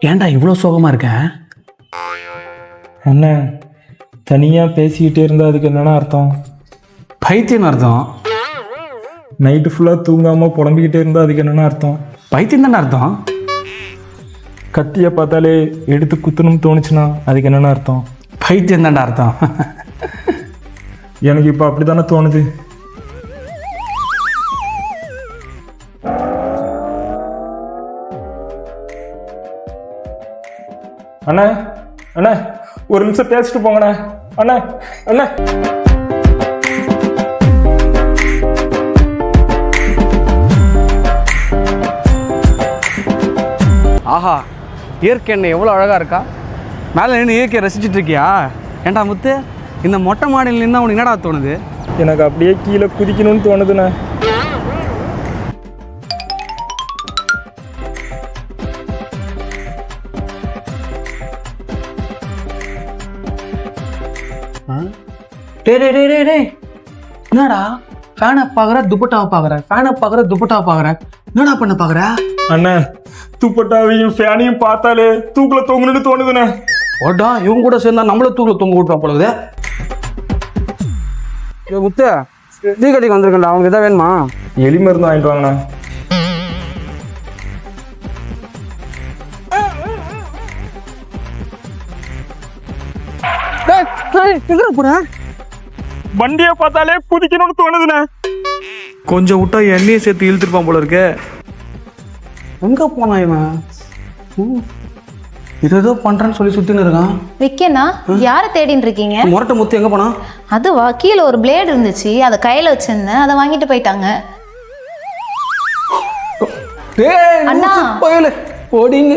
ஏன்டா இவ்வளோ சோகமாக இருக்க? அண்ணா தனியாக பேசிக்கிட்டே இருந்தால் அதுக்கு என்னென்ன அர்த்தம்? பைத்தியம் அர்த்தம். நைட்டு ஃபுல்லாக தூங்காமல் புலம்பிக்கிட்டே இருந்தால் அதுக்கு என்னென்ன அர்த்தம்? பைத்தியம் தானே அர்த்தம். கத்தியை பார்த்தாலே எடுத்து குத்தணும்னு தோணுச்சுன்னா அதுக்கு என்னென்ன அர்த்தம்? பைத்தியம் தான்டா அர்த்தம். எனக்கு இப்போ அப்படி தானே தோணுது. அண்ணா அண்ணா ஒரு நிமிஷம் பேசிட்டு போங்கண்ணா. அண்ணா அண்ணா ஆஹா, இயற்கை என்ன எவ்வளோ அழகாக இருக்கா. மேலே நின்று இயற்கையை ரசிச்சுட்டு இருக்கியா? ஏன்டா முத்து, இந்த மொட்டை மாடியில் நின்று உனக்கு என்னடா தோணுது? எனக்கு அப்படியே கீழே குதிக்கணும்னு தோணுதுண்ணா. டே என்னடா ஃபேனை பார்க்குற துப்பட்டாவை பார்க்குற, ஃபேனை பார்க்குற துப்பட்டாவை பார்க்குற, என்னடா பண்ண பார்க்குற? அண்ணா துப்பட்டாவையும் ஃபேனையும் பார்த்தாலே தூக்கில் தொங்கணும்னு தோணுதுண்ணே. ஓடா, இவங்க கூட சேர்ந்தா நம்மள தூக்கில் தொங்க விட்டுறோம் போலகுது. முத்து, டீ கடைக்கு வந்திருக்கேன்டா, அவங்களுக்கு எதாவது வேணுமா? எலி மருந்து வாங்கிட்டு வாங்கண்ணா. எங்க போறேன்? வண்டியை பார்த்தாலே குதிக்கணும்னு தோணுதுண்ணே. கொஞ்சம் விட்டா எண்ணெயை சேர்த்து இழுத்துருப்பான் போல இருக்கு. எங்க போனா இவன்? ஏதோ பண்றேன்னு சொல்லி சுத்தின்னு இருக்கான். விக்கனா, யாரை தேடின்னு இருக்கீங்க? முரட்டை முத்து எங்க போனா? அதுவா, கீழே ஒரு பிளேடு இருந்துச்சு, அதை கையில வச்சிருந்தேன், அதை வாங்கிட்டு போயிட்டாங்க. டேய் அண்ணா. போயில ஓடிங்க.